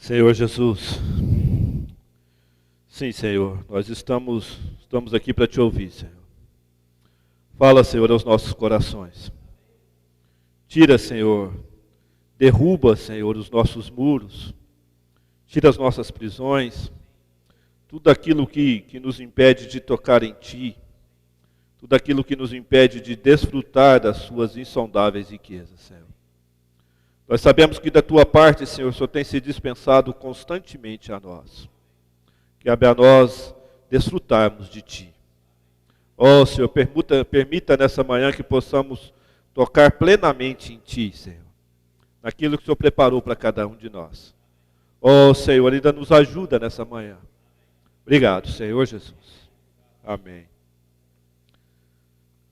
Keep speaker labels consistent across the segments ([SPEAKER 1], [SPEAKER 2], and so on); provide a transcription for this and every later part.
[SPEAKER 1] Senhor Jesus, sim, Senhor, nós estamos aqui para te ouvir, Senhor. Fala, Senhor, aos nossos corações. Tira, Senhor, derruba, Senhor, os nossos muros. Tira as nossas prisões. Tudo aquilo que nos impede de tocar em Ti. Tudo aquilo que nos impede de desfrutar das Suas insondáveis riquezas, Senhor. Nós sabemos que da Tua parte, Senhor, o Senhor tem se dispensado constantemente a nós. Cabe a nós desfrutarmos de Ti. Ó, Senhor, permita nessa manhã que possamos tocar plenamente em Ti, Senhor. Naquilo que o Senhor preparou para cada um de nós. Ó, Senhor, ainda nos ajuda nessa manhã. Obrigado, Senhor Jesus. Amém.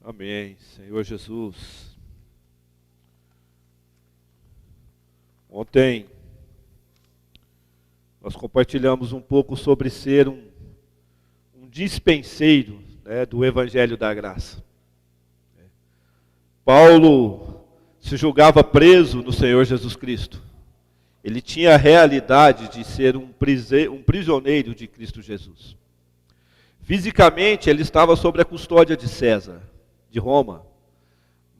[SPEAKER 1] Amém, Senhor Jesus. Ontem nós compartilhamos um pouco sobre ser um dispenseiro, né, do Evangelho da Graça. Paulo se julgava preso no Senhor Jesus Cristo. Ele tinha a realidade de ser um prisioneiro de Cristo Jesus. Fisicamente ele estava sob a custódia de César, de Roma,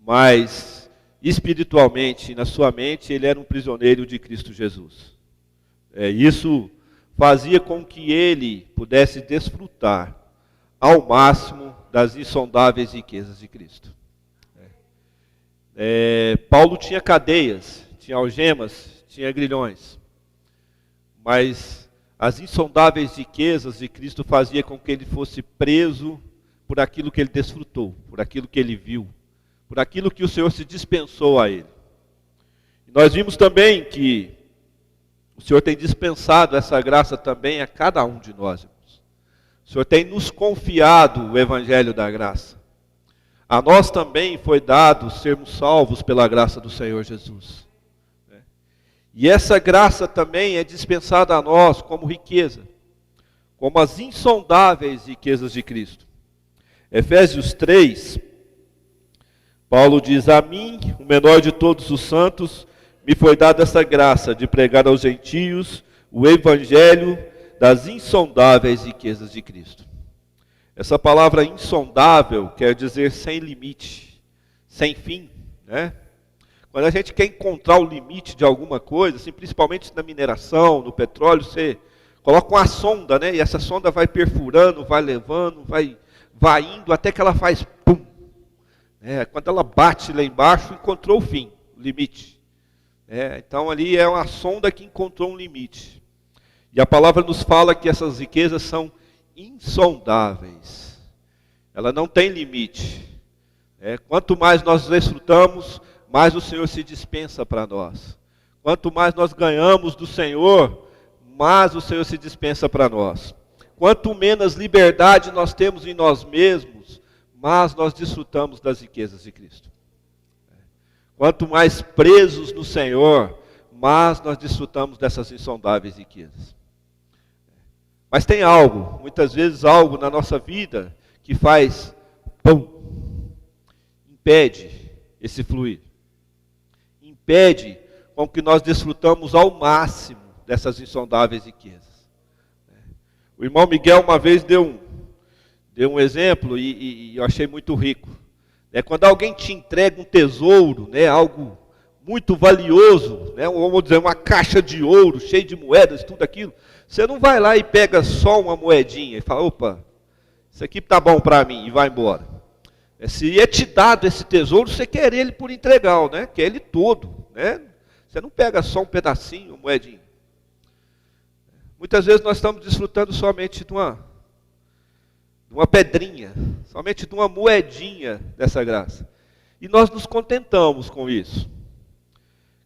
[SPEAKER 1] mas espiritualmente, na sua mente, ele era um prisioneiro de Cristo Jesus. Isso fazia com que ele pudesse desfrutar ao máximo das insondáveis riquezas de Cristo. Paulo tinha cadeias, tinha algemas, tinha grilhões, mas as insondáveis riquezas de Cristo faziam com que ele fosse preso por aquilo que ele desfrutou, por aquilo que ele viu, por aquilo que o Senhor se dispensou a ele. E nós vimos também que o Senhor tem dispensado essa graça também a cada um de nós, irmãos. O Senhor tem nos confiado o Evangelho da graça. A nós também foi dado sermos salvos pela graça do Senhor Jesus. E essa graça também é dispensada a nós como riqueza, como as insondáveis riquezas de Cristo. Efésios 3, Paulo diz: a mim, o menor de todos os santos, me foi dada essa graça de pregar aos gentios o evangelho das insondáveis riquezas de Cristo. Essa palavra insondável quer dizer sem limite, sem fim, né? Quando a gente quer encontrar o limite de alguma coisa, assim, principalmente na mineração, no petróleo, você coloca uma sonda, né? E essa sonda vai perfurando, vai levando, vai indo até que ela faz pum. Quando ela bate lá embaixo, encontrou o fim, o limite. Então ali é uma sonda que encontrou um limite. E a palavra nos fala que essas riquezas são insondáveis. Ela não tem limite. Quanto mais nós desfrutamos, mais o Senhor se dispensa para nós. Quanto mais nós ganhamos do Senhor, mais o Senhor se dispensa para nós. Quanto menos liberdade nós temos em nós mesmos, mais nós desfrutamos das riquezas de Cristo. Quanto mais presos no Senhor, mais nós desfrutamos dessas insondáveis riquezas. Mas tem algo, muitas vezes algo na nossa vida que faz pum, impede esse fluir. Impede com que nós desfrutamos ao máximo dessas insondáveis riquezas. O irmão Miguel uma vez deu um exemplo e eu achei muito rico. Quando alguém te entrega um tesouro, algo muito valioso, vamos dizer, uma caixa de ouro, cheia de moedas, tudo aquilo, você não vai lá e pega só uma moedinha e fala: opa, isso aqui está bom para mim, e vai embora. Se é te dado esse tesouro, você quer ele por integral, quer ele todo. Você não pega só um pedacinho, uma moedinha. Muitas vezes nós estamos desfrutando somente de uma pedrinha, somente de uma moedinha dessa graça. E nós nos contentamos com isso.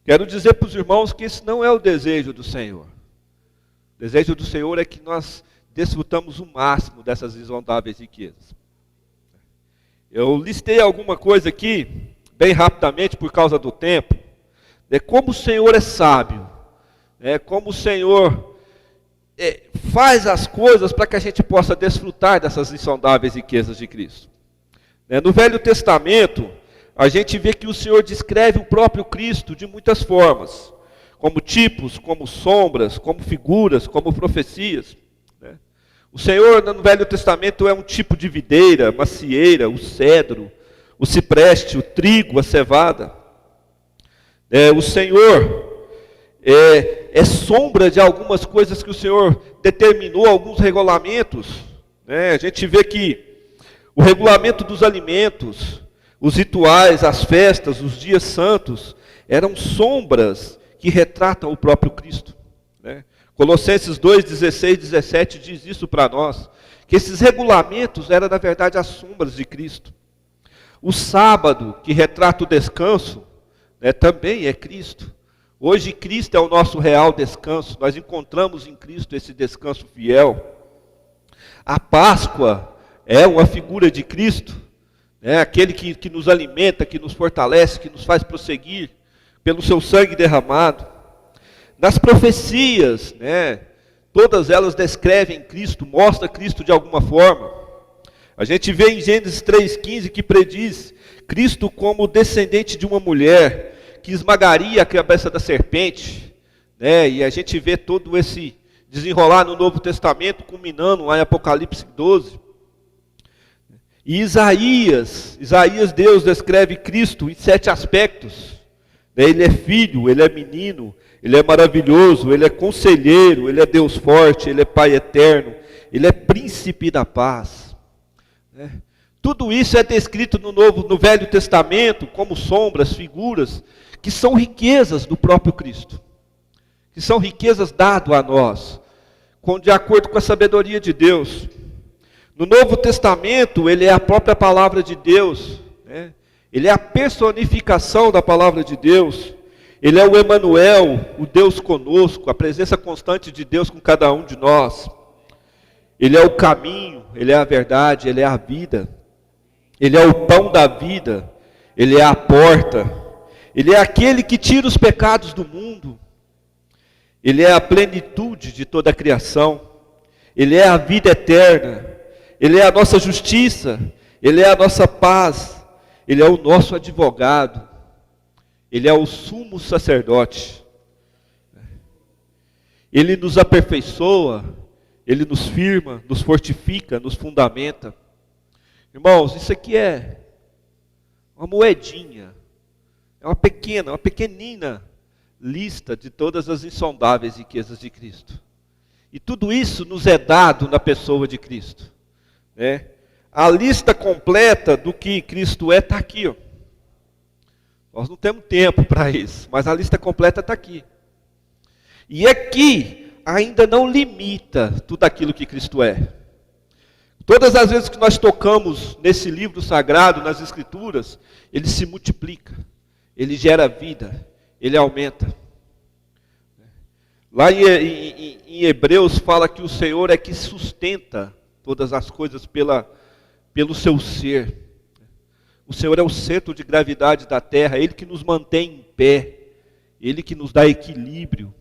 [SPEAKER 1] Quero dizer para os irmãos que esse não é o desejo do Senhor. O desejo do Senhor é que nós desfrutamos o máximo dessas insondáveis riquezas. Eu listei alguma coisa aqui, bem rapidamente por causa do tempo, como o Senhor é sábio, como o Senhor faz as coisas para que a gente possa desfrutar dessas insondáveis riquezas de Cristo. No Velho Testamento, a gente vê que o Senhor descreve o próprio Cristo de muitas formas. como tipos, como sombras, como figuras, como profecias. Né? O Senhor, no Velho Testamento, é um tipo de videira, macieira, o cedro, o cipreste, o trigo, a cevada. O Senhor é sombra de algumas coisas que o Senhor determinou, alguns regulamentos. Né? A gente vê que o regulamento dos alimentos, os rituais, as festas, os dias santos, eram sombras que retratam o próprio Cristo. Né? Colossenses 2, 16, 17 diz isso para nós, que esses regulamentos eram, na verdade, as sombras de Cristo. O sábado, que retrata o descanso, né, também é Cristo. Hoje Cristo é o nosso real descanso, nós encontramos em Cristo esse descanso fiel. A Páscoa é uma figura de Cristo, né, aquele que nos alimenta, que nos fortalece, que nos faz prosseguir pelo seu sangue derramado. Nas profecias, né, todas elas descrevem Cristo, mostram Cristo de alguma forma. A gente vê em Gênesis 3,15 que prediz Cristo como descendente de uma mulher que esmagaria a cabeça da serpente, né? E a gente vê todo esse desenrolar no Novo Testamento, culminando lá em Apocalipse 12. E Isaías, Deus descreve Cristo em 7 aspectos. Ele é filho, ele é menino, ele é maravilhoso, ele é conselheiro, ele é Deus forte, ele é Pai eterno, ele é príncipe da paz. Tudo isso é descrito no Velho Testamento como sombras, figuras, que são riquezas do próprio Cristo, que são riquezas dadas a nós, de acordo com a sabedoria de Deus. No Novo Testamento, ele é a própria palavra de Deus, né? Ele é a personificação da palavra de Deus, ele é o Emanuel, o Deus conosco, a presença constante de Deus com cada um de nós. Ele é o caminho, ele é a verdade, ele é a vida, ele é o pão da vida, ele é a porta, ele é aquele que tira os pecados do mundo, ele é a plenitude de toda a criação, ele é a vida eterna, ele é a nossa justiça, ele é a nossa paz, ele é o nosso advogado, ele é o sumo sacerdote, ele nos aperfeiçoa, ele nos firma, nos fortifica, nos fundamenta. Irmãos, isso aqui é uma moedinha, é uma pequenina lista de todas as insondáveis riquezas de Cristo. E tudo isso nos é dado na pessoa de Cristo. Né? A lista completa do que Cristo é está aqui. Ó. Nós não temos tempo para isso, mas a lista completa está aqui. E aqui ainda não limita tudo aquilo que Cristo é. Todas as vezes que nós tocamos nesse livro sagrado, nas Escrituras, ele se multiplica, ele gera vida, ele aumenta. Lá em Hebreus fala que o Senhor é que sustenta todas as coisas pelo seu ser. O Senhor é o centro de gravidade da terra, Ele que nos mantém em pé, Ele que nos dá equilíbrio.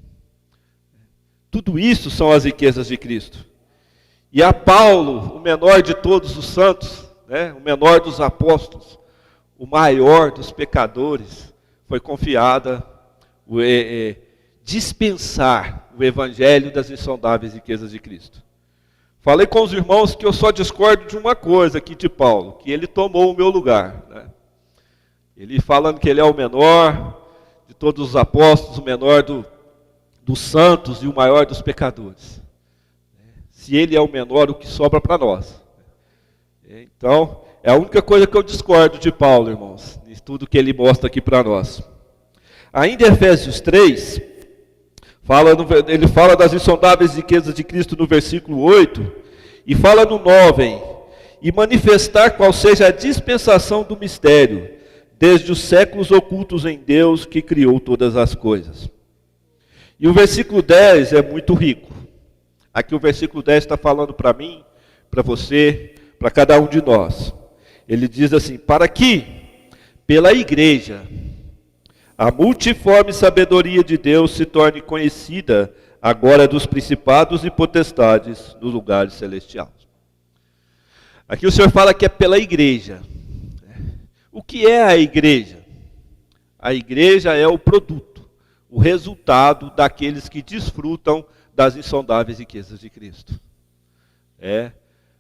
[SPEAKER 1] Tudo isso são as riquezas de Cristo. E a Paulo, o menor de todos os santos, né, o menor dos apóstolos, o maior dos pecadores, foi confiada dispensar o evangelho das insondáveis riquezas de Cristo. Falei com os irmãos que eu só discordo de uma coisa aqui de Paulo, que ele tomou o meu lugar. Né? Ele falando que ele é o menor de todos os apóstolos, o menor dos santos e o maior dos pecadores. Se ele é o menor, o que sobra para nós? Então, é a única coisa que eu discordo de Paulo, irmãos, em tudo que ele mostra aqui para nós. Ainda em Efésios 3, ele fala das insondáveis riquezas de Cristo no versículo 8, e fala no 9, e manifestar qual seja a dispensação do mistério, desde os séculos ocultos em Deus que criou todas as coisas. E o versículo 10 é muito rico. Aqui o versículo 10 está falando para mim, para você, para cada um de nós. Ele diz assim: para que, pela igreja, a multiforme sabedoria de Deus se torne conhecida agora dos principados e potestades nos lugares celestiais. Aqui o Senhor fala que é pela igreja. O que é a igreja? A igreja é o produto, o resultado daqueles que desfrutam das insondáveis riquezas de Cristo.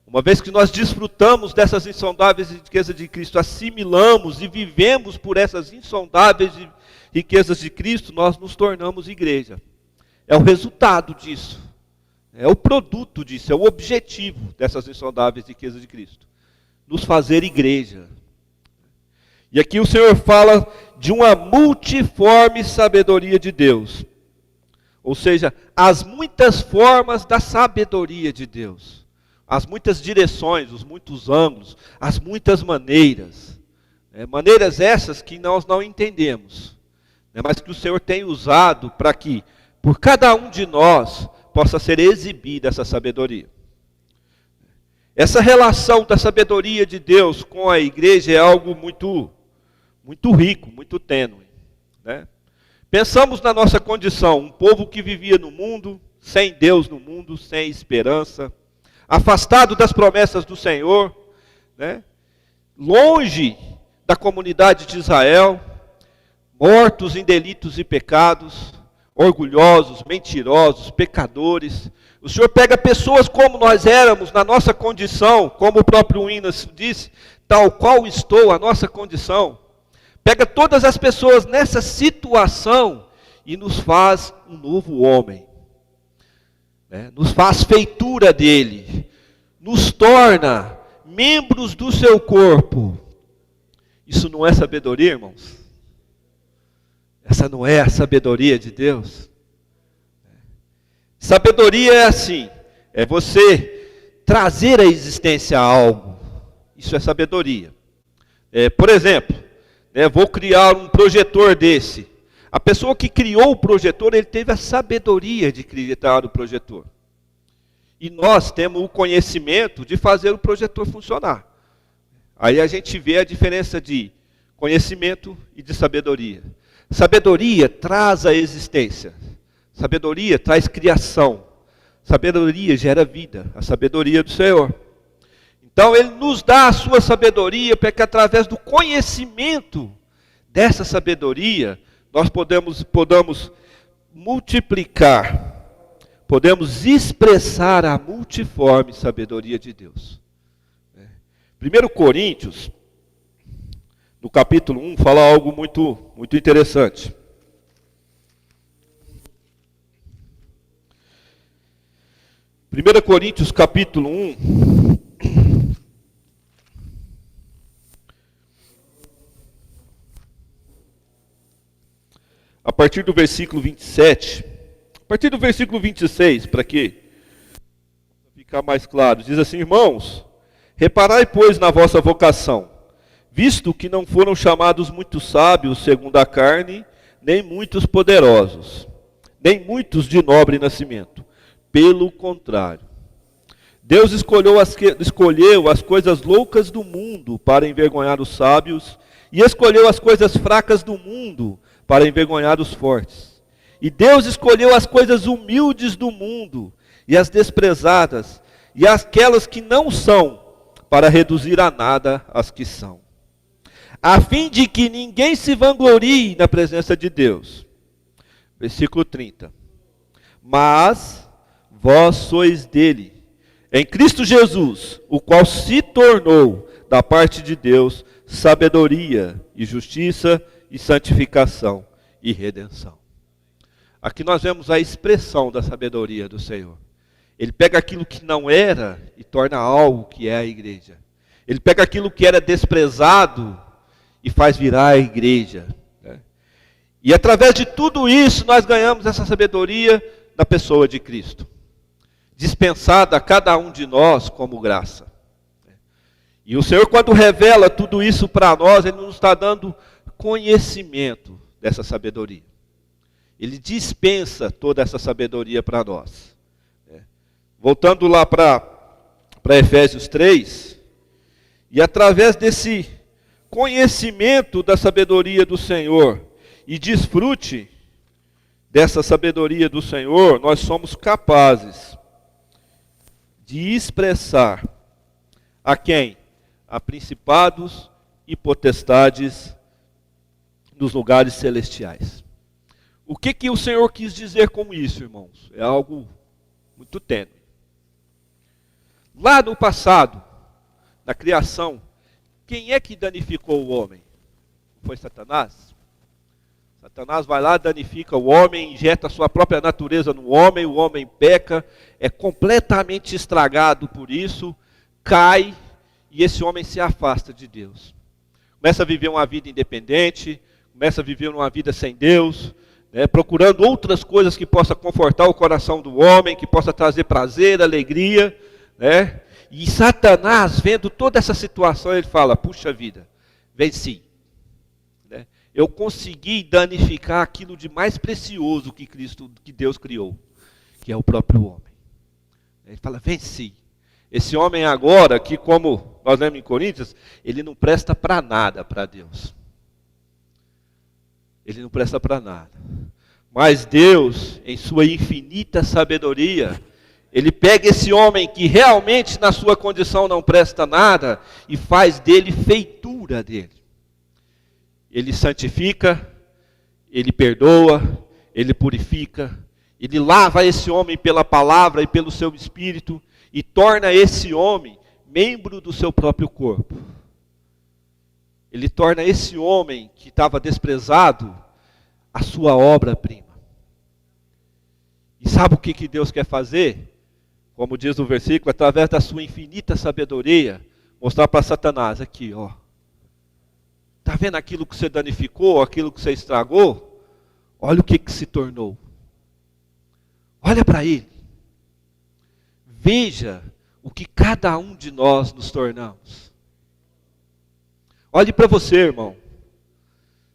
[SPEAKER 1] Uma vez que nós desfrutamos dessas insondáveis riquezas de Cristo, assimilamos e vivemos por essas insondáveis riquezas de Cristo, nós nos tornamos igreja. É o resultado disso. É o produto disso, é o objetivo dessas insondáveis riquezas de Cristo. Nos fazer igreja. E aqui o Senhor fala de uma multiforme sabedoria de Deus. Ou seja, as muitas formas da sabedoria de Deus. As muitas direções, os muitos ângulos, as muitas maneiras. Maneiras essas que nós não entendemos. Mas que o Senhor tem usado para que, por cada um de nós, possa ser exibida essa sabedoria. Essa relação da sabedoria de Deus com a igreja é algo muito rico, muito tênue. Pensamos na nossa condição, um povo que vivia no mundo, sem Deus no mundo, sem esperança, afastado das promessas do Senhor, longe da comunidade de Israel, mortos em delitos e pecados, orgulhosos, mentirosos, pecadores. O Senhor pega pessoas como nós éramos, na nossa condição, como o próprio Inas disse, tal qual estou, a nossa condição. Pega todas as pessoas nessa situação e nos faz um novo homem. Nos faz feitura dele. Nos torna membros do seu corpo. Isso não é sabedoria, irmãos? Essa não é a sabedoria de Deus? Sabedoria é assim, é você trazer à existência algo. Isso é sabedoria. Por exemplo, vou criar um projetor desse. A pessoa que criou o projetor, ele teve a sabedoria de criar o projetor. E nós temos o conhecimento de fazer o projetor funcionar. Aí a gente vê a diferença de conhecimento e de sabedoria. Sabedoria traz a existência. Sabedoria traz criação. Sabedoria gera vida. A sabedoria do Senhor. Então Ele nos dá a sua sabedoria para que através do conhecimento dessa sabedoria nós podamos multiplicar, podemos expressar a multiforme sabedoria de Deus. 1 Coríntios, no capítulo 1, fala algo muito interessante. 1 Coríntios, capítulo 1, a partir do versículo 27, a partir do versículo 26, para ficar mais claro, diz assim: irmãos, reparai, pois, na vossa vocação, visto que não foram chamados muitos sábios segundo a carne, nem muitos poderosos, nem muitos de nobre nascimento. Pelo contrário, Deus escolheu as coisas loucas do mundo para envergonhar os sábios, e escolheu as coisas fracas do mundo para envergonhar os fortes. E Deus escolheu as coisas humildes do mundo, e as desprezadas, e aquelas que não são, para reduzir a nada as que são, a fim de que ninguém se vanglorie na presença de Deus. Versículo 30. Mas vós sois dele, em Cristo Jesus, o qual se tornou, da parte de Deus, sabedoria e justiça e santificação e redenção. Aqui nós vemos a expressão da sabedoria do Senhor. Ele pega aquilo que não era e torna algo que é a igreja. Ele pega aquilo que era desprezado e faz virar a igreja. E através de tudo isso nós ganhamos essa sabedoria na pessoa de Cristo, dispensada a cada um de nós como graça. E o Senhor, quando revela tudo isso para nós, Ele nos está dando conhecimento dessa sabedoria. Ele dispensa toda essa sabedoria para nós. Voltando lá para Efésios 3, e através desse conhecimento da sabedoria do Senhor, e desfrute dessa sabedoria do Senhor, nós somos capazes de expressar a quem? A principados e potestades nos lugares celestiais. O que o Senhor quis dizer com isso, irmãos? É algo muito tênue. Lá no passado, na criação, quem é que danificou o homem? Foi Satanás? Satanás vai lá, danifica o homem, injeta a sua própria natureza no homem, o homem peca, é completamente estragado por isso, cai, e esse homem se afasta de Deus. Começa a viver uma vida independente, começa a viver uma vida sem Deus, procurando outras coisas que possam confortar o coração do homem, que possa trazer prazer, alegria, E Satanás, vendo toda essa situação, ele fala, puxa vida, venci. Eu consegui danificar aquilo de mais precioso que Deus criou, que é o próprio homem. Ele fala, venci. Esse homem agora, que como nós lemos em Coríntios, ele não presta para nada para Deus. Ele não presta para nada. Mas Deus, em sua infinita sabedoria, Ele pega esse homem que realmente na sua condição não presta nada e faz dele feitura dele. Ele santifica, Ele perdoa, Ele purifica, Ele lava esse homem pela palavra e pelo seu espírito e torna esse homem membro do seu próprio corpo. Ele torna esse homem que estava desprezado a sua obra-prima. E sabe o que Deus quer fazer? Como diz o versículo, através da sua infinita sabedoria, mostrar para Satanás, aqui, ó. Está vendo aquilo que você danificou, aquilo que você estragou? Olha o que se tornou. Olha para ele. Veja o que cada um de nós nos tornamos. Olhe para você, irmão.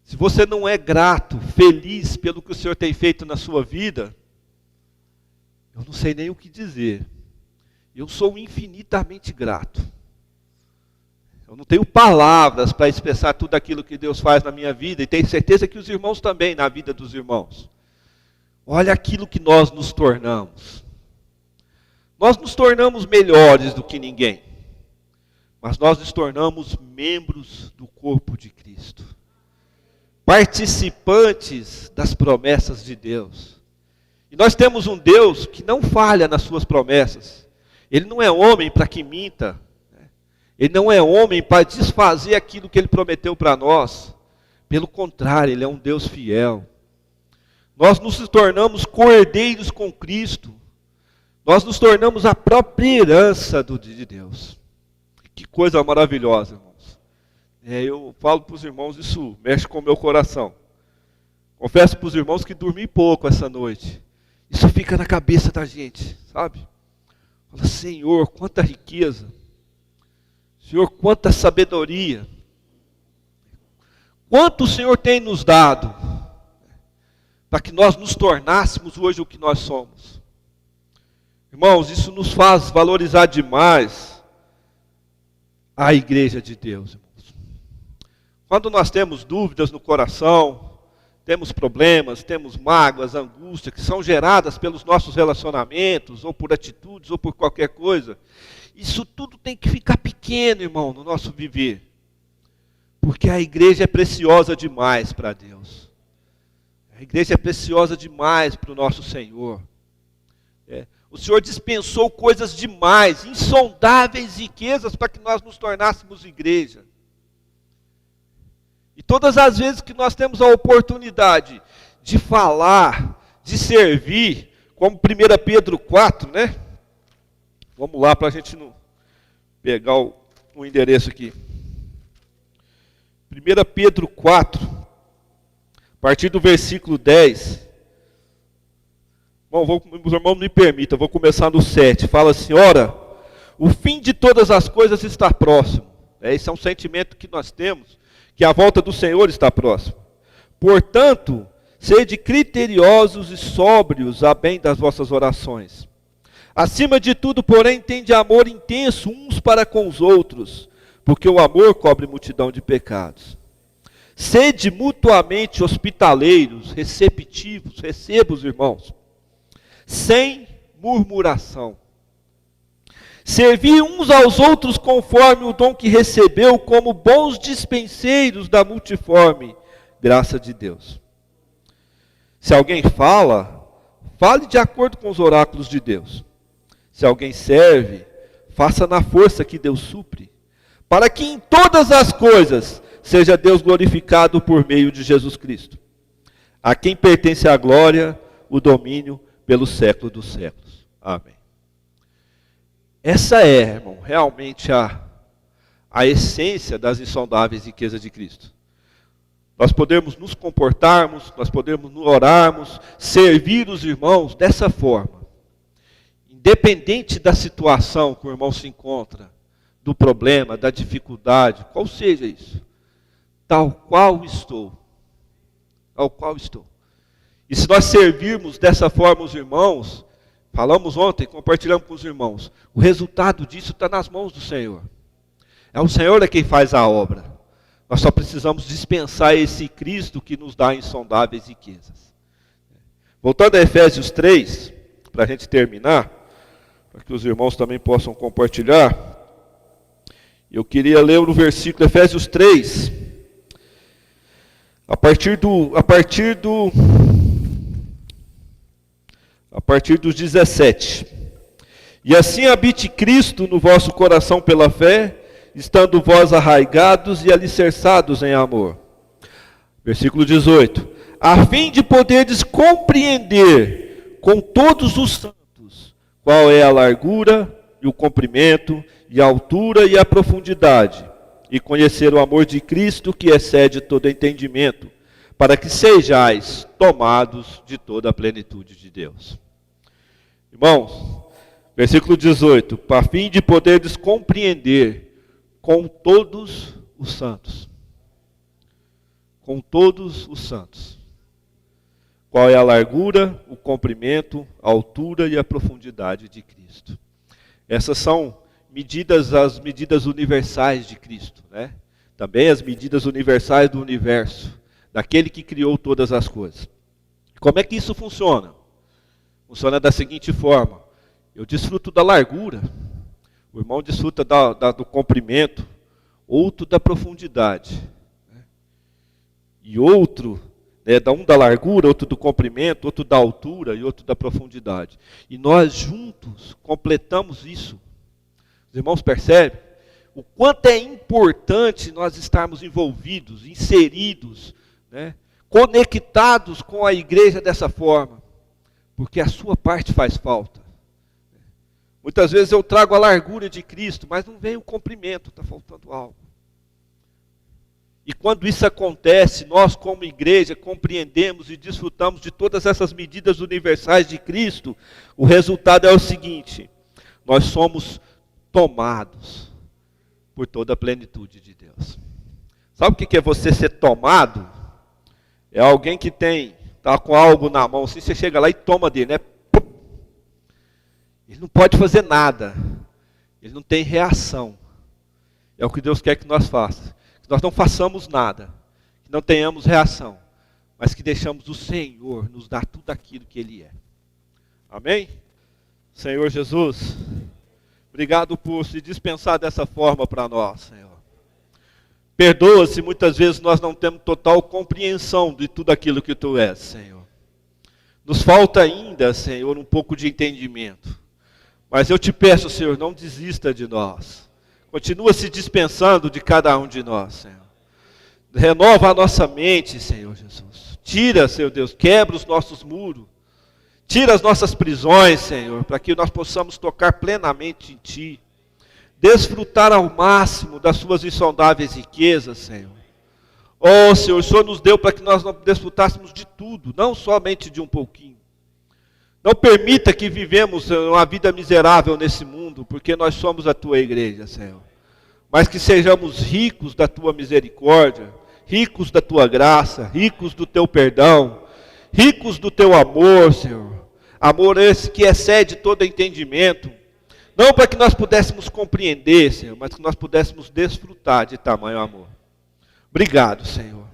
[SPEAKER 1] Se você não é grato, feliz pelo que o Senhor tem feito na sua vida, eu não sei nem o que dizer. Eu sou infinitamente grato. Eu não tenho palavras para expressar tudo aquilo que Deus faz na minha vida, e tenho certeza que os irmãos também, na vida dos irmãos. Olha aquilo que nós nos tornamos. Nós nos tornamos melhores do que ninguém, mas nós nos tornamos membros do corpo de Cristo, participantes das promessas de Deus. E nós temos um Deus que não falha nas suas promessas. Ele não é homem para que minta. Ele não é homem para desfazer aquilo que Ele prometeu para nós. Pelo contrário, Ele é um Deus fiel. Nós nos tornamos cordeiros com Cristo. Nós nos tornamos a própria herança de Deus. Que coisa maravilhosa, irmãos. Eu falo para os irmãos, isso mexe com o meu coração. Confesso para os irmãos que dormi pouco essa noite. Isso fica na cabeça da gente, sabe? Fala, Senhor, quanta riqueza. Senhor, quanta sabedoria. Quanto o Senhor tem nos dado para que nós nos tornássemos hoje o que nós somos. Irmãos, isso nos faz valorizar demais a igreja de Deus, irmãos. Quando nós temos dúvidas no coração, temos problemas, temos mágoas, angústia, que são geradas pelos nossos relacionamentos, ou por atitudes, ou por qualquer coisa, isso tudo tem que ficar pequeno, irmão, no nosso viver. Porque a igreja é preciosa demais para Deus. A igreja é preciosa demais para o nosso Senhor. O Senhor dispensou coisas demais, insondáveis riquezas para que nós nos tornássemos igreja. E todas as vezes que nós temos a oportunidade de falar, de servir, como 1 Pedro 4, Vamos lá para a gente não pegar o endereço aqui. 1 Pedro 4, a partir do versículo 10. Bom, os irmãos me permitam, vou começar no 7. Fala assim, ora, o fim de todas as coisas está próximo. Esse é um sentimento que nós temos, que a volta do Senhor está próxima. Portanto, sede criteriosos e sóbrios a bem das vossas orações. Acima de tudo, porém, tende amor intenso uns para com os outros, porque o amor cobre multidão de pecados. Sede mutuamente hospitaleiros, receptivos, receba os irmãos, sem murmuração. Servi uns aos outros conforme o dom que recebeu, como bons dispenseiros da multiforme graça de Deus. Se alguém fala, fale de acordo com os oráculos de Deus. Se alguém serve, faça na força que Deus supre, para que em todas as coisas seja Deus glorificado por meio de Jesus Cristo, a quem pertence a glória, o domínio pelos séculos dos séculos. Amém. Essa é, irmão, realmente a essência das insondáveis riquezas de Cristo. Nós podemos nos comportarmos, nós podemos orarmos, servir os irmãos dessa forma. Independente da situação que o irmão se encontra, do problema, da dificuldade, qual seja isso, tal qual estou. Tal qual estou. E se nós servirmos dessa forma os irmãos, falamos ontem, compartilhamos com os irmãos, o resultado disso está nas mãos do Senhor. É o Senhor quem faz a obra. Nós só precisamos dispensar esse Cristo que nos dá insondáveis riquezas. Voltando a Efésios 3, para a gente terminar, para que os irmãos também possam compartilhar, eu queria ler no versículo Efésios 3, a partir dos 17. E assim habite Cristo no vosso coração pela fé, estando vós arraigados e alicerçados em amor. Versículo 18. A fim de poderdes compreender com todos os santos qual é a largura e o comprimento e a altura e a profundidade, e conhecer o amor de Cristo que excede todo entendimento, para que sejais tomados de toda a plenitude de Deus. Irmãos, versículo 18, a fim de poderdes compreender com todos os santos. Com todos os santos. Qual é a largura, o comprimento, a altura e a profundidade de Cristo. Essas são as medidas universais de Cristo, né? Também as medidas universais do universo, daquele que criou todas as coisas. Como é que isso funciona? Funciona da seguinte forma: eu desfruto da largura, o irmão desfruta do comprimento, outro da profundidade, né? E outro, um da largura, outro do comprimento, outro da altura e outro da profundidade. E nós juntos completamos isso. Os irmãos percebem o quanto é importante nós estarmos envolvidos, inseridos, né, conectados com a igreja dessa forma, porque a sua parte faz falta. Muitas vezes eu trago a largura de Cristo, mas não vem o comprimento, está faltando algo. E quando isso acontece, nós como igreja compreendemos e desfrutamos de todas essas medidas universais de Cristo, o resultado é o seguinte: nós somos tomados por toda a plenitude de Deus. Sabe o que é você ser tomado? É alguém que está com algo na mão, assim, você chega lá e toma dele, né? Ele não pode fazer nada, ele não tem reação. É o que Deus quer que nós façamos. Que nós não façamos nada, que não tenhamos reação, mas que deixamos o Senhor nos dar tudo aquilo que Ele é. Amém? Senhor Jesus, obrigado por se dispensar dessa forma para nós, Senhor. Perdoa se muitas vezes nós não temos total compreensão de tudo aquilo que Tu és, Senhor. Nos falta ainda, Senhor, um pouco de entendimento. Mas eu te peço, Senhor, não desista de nós. Continua se dispensando de cada um de nós, Senhor. Renova a nossa mente, Senhor Jesus. Tira, Senhor Deus, quebra os nossos muros. Tira as nossas prisões, Senhor, para que nós possamos tocar plenamente em Ti. Desfrutar ao máximo das Suas insondáveis riquezas, Senhor. Oh, Senhor, o Senhor nos deu para que nós desfrutássemos de tudo, não somente de um pouquinho. Não permita que vivemos uma vida miserável nesse mundo, porque nós somos a Tua igreja, Senhor. Mas que sejamos ricos da Tua misericórdia, ricos da Tua graça, ricos do Teu perdão, ricos do Teu amor, Senhor. Amor esse que excede todo entendimento. Não para que nós pudéssemos compreender, Senhor, mas que nós pudéssemos desfrutar de tamanho amor. Obrigado, Senhor.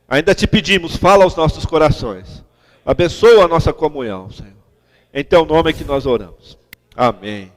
[SPEAKER 1] Ainda te pedimos, fala aos nossos corações. Abençoa a nossa comunhão, Senhor. Em Teu nome é que nós oramos. Amém.